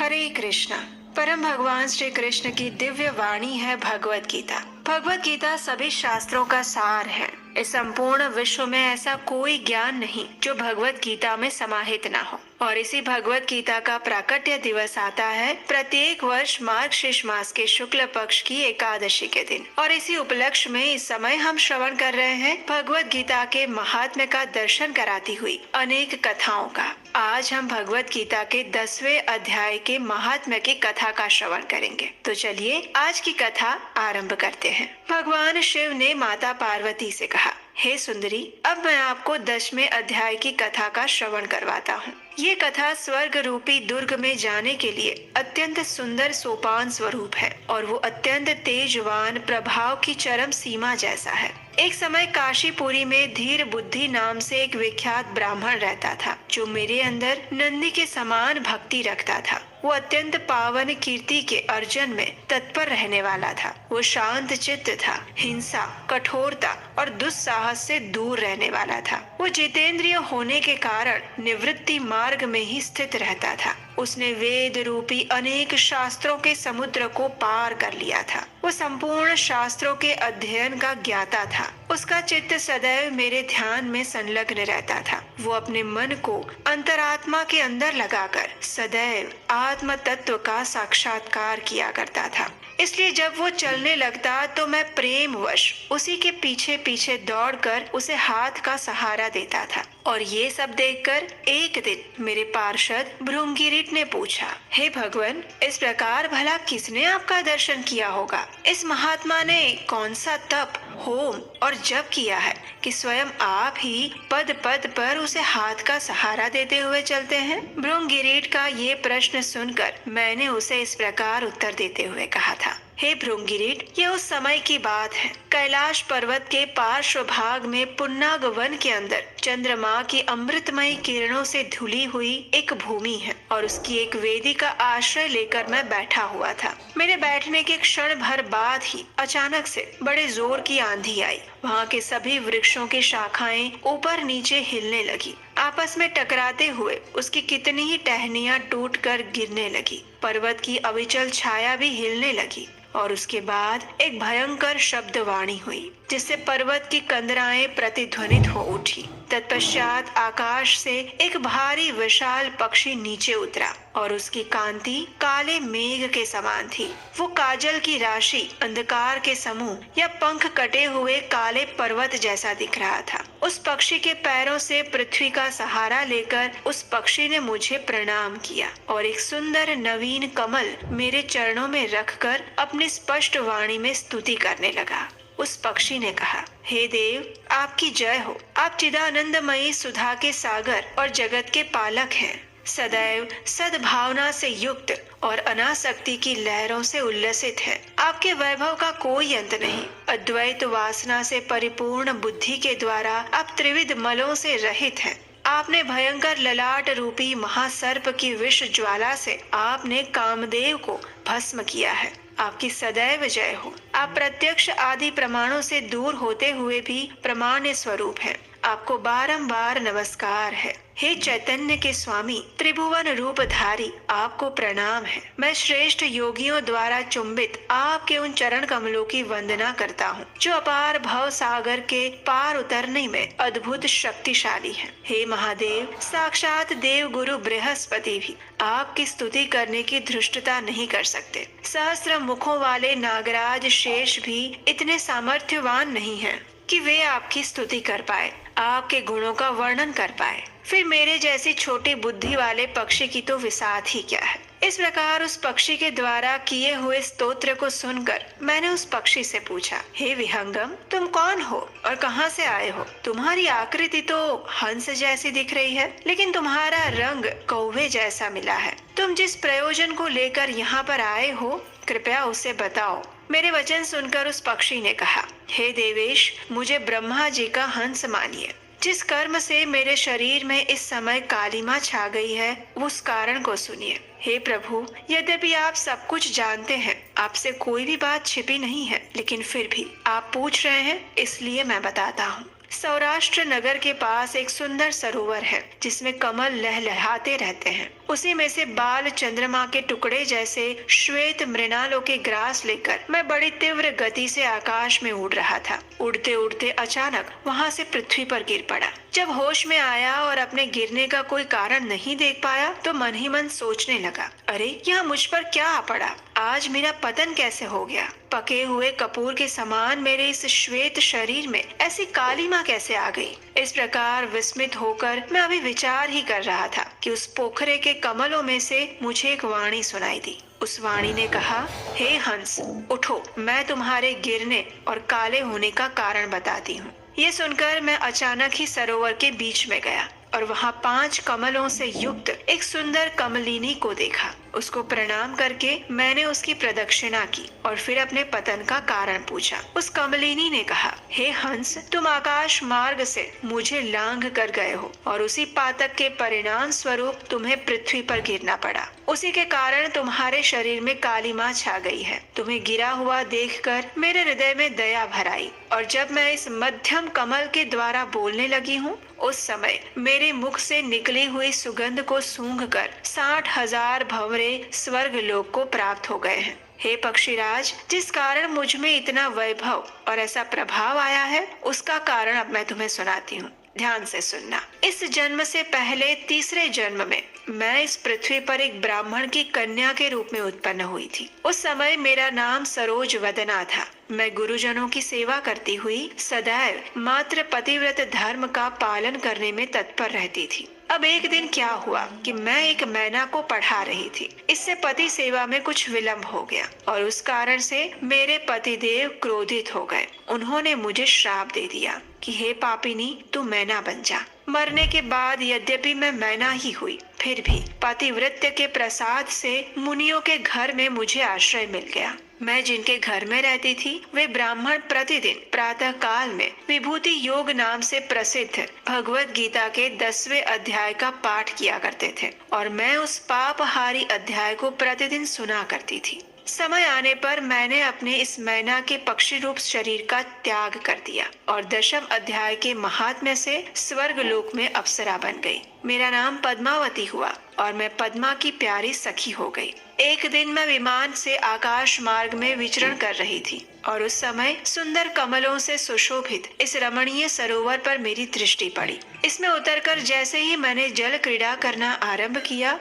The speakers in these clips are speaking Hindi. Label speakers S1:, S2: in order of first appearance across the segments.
S1: हरे कृष्णा। परम भगवान श्री कृष्ण की दिव्य वाणी है भगवत गीता। भगवत गीता सभी शास्त्रों का सार है। इस संपूर्ण विश्व में ऐसा कोई ज्ञान नहीं जो भगवत गीता में समाहित न हो। और इसी भगवत गीता का प्राकट्य दिवस आता है प्रत्येक वर्ष मार्गशीर्ष मास के शुक्ल पक्ष की एकादशी के दिन। और इसी उपलक्ष्य में इस समय हम श्रवण कर रहे हैं भगवत गीता के महात्म्य का दर्शन कराती हुई अनेक कथाओं का। आज हम भगवत गीता के 10वें अध्याय के महात्म्य की कथा का श्रवण करेंगे। तो चलिए आज की कथा आरंभ करते हैं। भगवान शिव ने माता पार्वती से कहा, हे सुंदरी, अब मैं आपको 10वें अध्याय की कथा का श्रवण करवाता हूँ। ये कथा स्वर्ग रूपी दुर्ग में जाने के लिए अत्यंत सुंदर सोपान स्वरूप है और वो अत्यंत तेजवान प्रभाव की चरम सीमा जैसा है। एक समय काशीपुरी में धीर बुद्धि नाम से एक विख्यात ब्राह्मण रहता था, जो मेरे अंदर नंदी के समान भक्ति रखता था। वो अत्यंत पावन कीर्ति के अर्जन में तत्पर रहने वाला था। वो शांत चित्त था, हिंसा, कठोरता और दुस्साहस से दूर रहने वाला था। वो जितेंद्रिय होने के कारण निवृत्ति मार्ग में ही स्थित रहता था। उसने वेद रूपी अनेक शास्त्रों के समुद्र को पार कर लिया था। वो संपूर्ण शास्त्रों के अध्ययन का ज्ञाता था। उसका चित्त सदैव मेरे ध्यान में संलग्न रहता था। वो अपने मन को अंतरात्मा के अंदर लगाकर सदैव आत्म तत्व का साक्षात्कार किया करता था। इसलिए जब वो चलने लगता तो मैं प्रेमवश उसी के पीछे पीछे दौड़कर उसे हाथ का सहारा देता था। और ये सब देखकर एक दिन मेरे पार्षद भृंगिरीट ने पूछा, हे भगवान, इस प्रकार भला किसने आपका दर्शन किया होगा? इस महात्मा ने कौन सा तप, होम और जप किया है कि स्वयं आप ही पद पद पर उसे हाथ का सहारा देते हुए चलते हैं? भृंगिरीट का ये प्रश्न सुनकर मैंने उसे इस प्रकार उत्तर देते हुए कहा था, हे भृंगिरीट, ये उस समय की बात है। कैलाश पर्वत के पार्श्व भाग में पुन्नाग वन के अंदर चंद्रमा की अमृतमयी किरणों से धुली हुई एक भूमि है और उसकी एक वेदी का आश्रय लेकर मैं बैठा हुआ था। मेरे बैठने के क्षण भर बाद ही अचानक से बड़े जोर की आंधी आई। वहाँ के सभी वृक्षों की शाखाएं ऊपर नीचे हिलने लगी। आपस में टकराते हुए उसकी कितनी ही टहनियां टूटकर गिरने लगी। पर्वत की अविचल छाया भी हिलने लगी और उसके बाद एक भयंकर शब्दवाणी हुई, जिससे पर्वत की कंदराएं प्रतिध्वनित हो उठी। तत्पश्चात आकाश से एक भारी विशाल पक्षी नीचे उतरा और उसकी कांति काले मेघ के समान थी। वो काजल की राशि, अंधकार के समूह या पंख कटे हुए काले पर्वत जैसा दिख रहा था। उस पक्षी के पैरों से पृथ्वी का सहारा लेकर उस पक्षी ने मुझे प्रणाम किया और एक सुंदर नवीन कमल मेरे चरणों में रखकर अपनी स्पष्ट वाणी में स्तुति करने लगा। उस पक्षी ने कहा, हे देव, आपकी जय हो। आप चिदानंदमयी सुधा के सागर और जगत के पालक हैं। सदैव सद्भावना से युक्त और अनासक्ति की लहरों से उल्लसित है। आपके वैभव का कोई अंत नहीं। अद्वैत वासना से परिपूर्ण बुद्धि के द्वारा आप त्रिविध मलों से रहित हैं। आपने भयंकर ललाट रूपी महासर्प की विष ज्वाला से आपने कामदेव को भस्म किया है। आपकी सदैव जय हो। आप प्रत्यक्ष आदि प्रमाणों से दूर होते हुए भी प्रमाण्य स्वरूप हैं। आपको बारंबार नमस्कार है। हे चैतन्य के स्वामी, त्रिभुवन रूपधारी, आपको प्रणाम है। मैं श्रेष्ठ योगियों द्वारा चुंबित आपके उन चरण कमलों की वंदना करता हूँ, जो अपार भव सागर के पार उतरने में अद्भुत शक्तिशाली है। हे महादेव, साक्षात देव गुरु बृहस्पति भी आपकी स्तुति करने की धृष्टता नहीं कर सकते। सहस्त्र मुखों वाले नागराज शेष भी इतने सामर्थ्यवान नहीं हैं कि वे आपकी स्तुति कर पाए, आपके गुणों का वर्णन कर पाए। फिर मेरे जैसी छोटी बुद्धि वाले पक्षी की तो विसात ही क्या है। इस प्रकार उस पक्षी के द्वारा किए हुए स्तोत्र को सुनकर मैंने उस पक्षी से पूछा, हे विहंगम, तुम कौन हो और कहाँ से आए हो? तुम्हारी आकृति तो हंस जैसी दिख रही है, लेकिन तुम्हारा रंग कौवे जैसा मिला है। तुम जिस प्रयोजन को लेकर यहाँ पर आए हो, कृपया उसे बताओ। मेरे वचन सुनकर उस पक्षी ने कहा, हे देवेश, मुझे ब्रह्मा जी का हंस मानिए। जिस कर्म से मेरे शरीर में इस समय कालिमा छा गई है, उस कारण को सुनिए। हे प्रभु, यद्यपि आप सब कुछ जानते हैं, आपसे कोई भी बात छिपी नहीं है, लेकिन फिर भी आप पूछ रहे हैं, इसलिए मैं बताता हूँ। सौराष्ट्र नगर के पास एक सुंदर सरोवर है, जिसमें कमल लहलहाते रहते हैं। उसी में से बाल चंद्रमा के टुकड़े जैसे श्वेत मृणालों के ग्रास लेकर मैं बड़ी तीव्र गति से आकाश में उड़ रहा था। उड़ते उड़ते अचानक वहां से पृथ्वी पर गिर पड़ा। जब होश में आया और अपने गिरने का कोई कारण नहीं देख पाया तो मन ही मन सोचने लगा, अरे यह मुझ पर क्या आ पड़ा? आज मेरा पतन कैसे हो गया? पके हुए कपूर के समान मेरे इस श्वेत शरीर में ऐसी कालीमा कैसे आ गई? इस प्रकार विस्मित होकर मैं अभी विचार ही कर रहा था कि उस पोखरे के कमलों में से मुझे एक वाणी सुनाई दी। उस वाणी ने कहा, हे हंस, उठो, मैं तुम्हारे गिरने और काले होने का कारण बताती हूँ। ये सुनकर मैं अचानक ही सरोवर के बीच में गया और वहाँ 5 कमलों से युक्त एक सुंदर कमलिनी को देखा। उसको प्रणाम करके मैंने उसकी प्रदक्षिणा की और फिर अपने पतन का कारण पूछा। उस कमलिनी ने कहा, हे हंस, तुम आकाश मार्ग से मुझे लांघ कर गए हो और उसी पातक के परिणाम स्वरूप तुम्हें पृथ्वी पर गिरना पड़ा। उसी के कारण तुम्हारे शरीर में कालीमा छा गई है। तुम्हें गिरा हुआ देखकर मेरे हृदय में दया भर आई और जब मैं इस मध्यम कमल के द्वारा बोलने लगी हूँ, उस समय मेरे मुख से निकली हुई सुगंध को सूंघकर 60,000 भंवरे स्वर्ग लोक को प्राप्त हो गए हैं। हे पक्षीराज, जिस कारण मुझ में इतना वैभव और ऐसा प्रभाव आया है, उसका कारण अब मैं तुम्हें सुनाती हूँ। ध्यान से सुनना। इस जन्म से पहले तीसरे जन्म में मैं इस पृथ्वी पर एक ब्राह्मण की कन्या के रूप में उत्पन्न हुई थी। उस समय मेरा नाम सरोज वदना था। मैं गुरुजनों की सेवा करती हुई सदैव मात्र पतिव्रत धर्म का पालन करने में तत्पर रहती थी। अब एक दिन क्या हुआ कि मैं एक मैना को पढ़ा रही थी। इससे पति सेवा में कुछ विलंब हो गया और उस कारण से मेरे पतिदेव क्रोधित हो गए। उन्होंने मुझे श्राप दे दिया कि हे पापिनी, तू मैना बन जा। मरने के बाद यद्यपि मैं मैना ही हुई, फिर भी पतिव्रत्य के प्रसाद से मुनियों के घर में मुझे आश्रय मिल गया। मैं जिनके घर में रहती थी वे ब्राह्मण प्रतिदिन प्रातः काल में विभूति योग नाम से प्रसिद्ध भगवत गीता के 10वें अध्याय का पाठ किया करते थे और मैं उस पापहारी अध्याय को प्रतिदिन सुना करती थी। समय आने पर मैंने अपने इस मैना के पक्षी रूप शरीर का त्याग कर दिया और 10वें अध्याय के महात्म्य से स्वर्ग लोक में अप्सरा बन गई। मेरा नाम पद्मावती हुआ और मैं पद्मा की प्यारी सखी हो गई। एक दिन मैं विमान से आकाश मार्ग में विचरण कर रही थी और उस समय सुंदर कमलों से सुशोभित इस रमणीय सरोवर पर मेरी दृष्टि पड़ी। इसमें उतरकर जैसे ही मैंने जल क्रीड़ा करना आरंभ किया,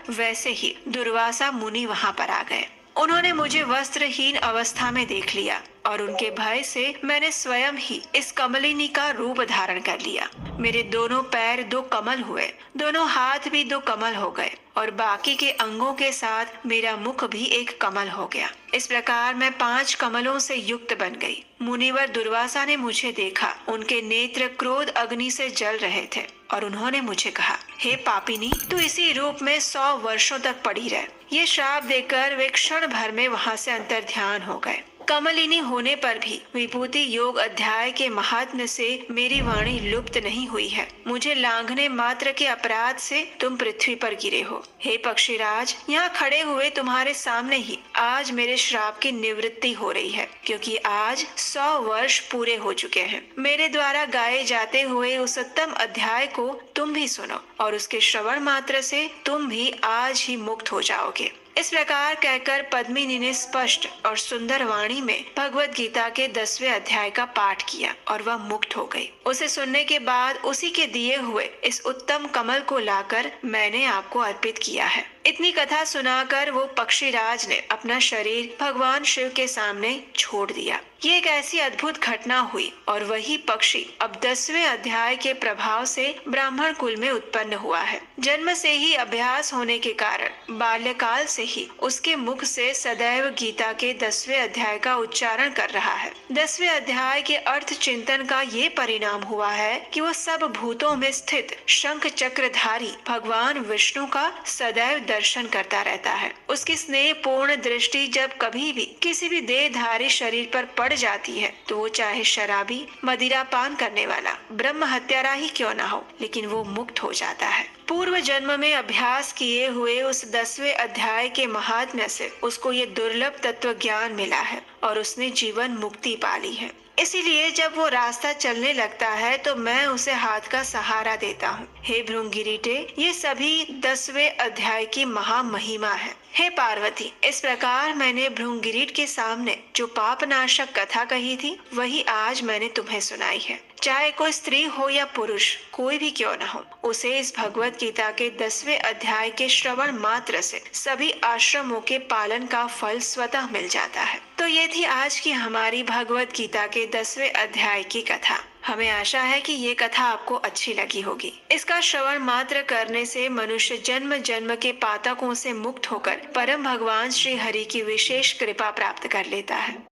S1: वैसे ही दुर्वासा मुनि वहां पर आ गए। उन्होंने मुझे वस्त्रहीन अवस्था में देख लिया और उनके भय से मैंने स्वयं ही इस कमलिनी का रूप धारण कर लिया। मेरे दोनों पैर 2 कमल हुए, दोनों हाथ भी 2 कमल हो गए और बाकी के अंगों के साथ मेरा मुख भी एक कमल हो गया। इस प्रकार मैं 5 कमलों से युक्त बन गई। मुनिवर दुर्वासा ने मुझे देखा। उनके नेत्र क्रोध अग्नि से जल रहे थे और उन्होंने मुझे कहा, हे पापिनी, तू इसी रूप में 100 वर्षों तक पड़ी रह। ये श्राप देकर वे क्षण भर में वहां से अंतर्ध्यान हो गए। कमलिनी होने पर भी विभूति योग अध्याय के महात्म्य से मेरी वाणी लुप्त नहीं हुई है। मुझे लांघने मात्र के अपराध से तुम पृथ्वी पर गिरे हो। हे पक्षीराज, यहाँ खड़े हुए तुम्हारे सामने ही आज मेरे श्राप की निवृत्ति हो रही है, क्योंकि आज 100 वर्ष पूरे हो चुके हैं। मेरे द्वारा गाए जाते हुए उस उत्तम अध्याय को तुम भी सुनो और उसके श्रवण मात्र से तुम भी आज ही मुक्त हो जाओगे। इस प्रकार कहकर पद्मिनी ने स्पष्ट और सुंदर वाणी में भगवत गीता के 10वें अध्याय का पाठ किया और वह मुक्त हो गई। उसे सुनने के बाद उसी के दिए हुए इस उत्तम कमल को लाकर मैंने आपको अर्पित किया है। इतनी कथा सुनाकर वो पक्षीराज ने अपना शरीर भगवान शिव के सामने छोड़ दिया। ये एक ऐसी अद्भुत घटना हुई और वही पक्षी अब 10वें अध्याय के प्रभाव से ब्राह्मण कुल में उत्पन्न हुआ है। जन्म से ही अभ्यास होने के कारण बाल्यकाल से ही उसके मुख से सदैव गीता के 10वें अध्याय का उच्चारण कर रहा है। 10वें अध्याय के अर्थ चिंतन का ये परिणाम हुआ है कि वो सब भूतों में स्थित शंख चक्रधारी भगवान विष्णु का सदैव दर्शन करता रहता है। उसकी स्नेह पूर्ण दृष्टि जब कभी भी किसी भी देहधारी शरीर पर पड़ जाती है तो वो चाहे शराबी, मदिरा पान करने वाला, ब्रह्म हत्यारा ही क्यों ना हो, लेकिन वो मुक्त हो जाता है। पूर्व जन्म में अभ्यास किए हुए उस 10वें अध्याय के महात्म्य से उसको ये दुर्लभ तत्व ज्ञान मिला है और उसने जीवन मुक्ति पा ली है। इसीलिए जब वो रास्ता चलने लगता है तो मैं उसे हाथ का सहारा देता हूँ। हे भृंगिरीटे, ये सभी 10वें अध्याय की महामहिमा है। हे पार्वती, इस प्रकार मैंने भृंगिरीट के सामने जो पापनाशक कथा कही थी वही आज मैंने तुम्हें सुनाई है। चाहे कोई स्त्री हो या पुरुष, कोई भी क्यों न हो, उसे इस भगवत गीता के 10वें अध्याय के श्रवण मात्र से सभी आश्रमों के पालन का फल स्वतः मिल जाता है। तो ये थी आज की हमारी भगवत गीता के 10वें अध्याय की कथा। हमें आशा है कि ये कथा आपको अच्छी लगी होगी। इसका श्रवण मात्र करने से मनुष्य जन्म जन्म के पातकों से मुक्त होकर परम भगवान श्री हरि की विशेष कृपा प्राप्त कर लेता है।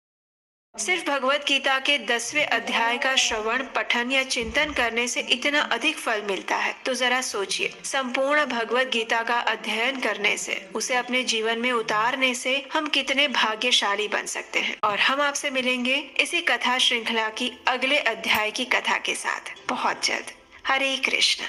S1: सिर्फ भगवत गीता के 10वें अध्याय का श्रवण, पठन या चिंतन करने से इतना अधिक फल मिलता है, तो जरा सोचिए, संपूर्ण भगवत गीता का अध्ययन करने से, उसे अपने जीवन में उतारने से हम कितने भाग्यशाली बन सकते हैं। और हम आपसे मिलेंगे इसी कथा श्रृंखला की अगले अध्याय की कथा के साथ बहुत जल्द। हरे कृष्ण।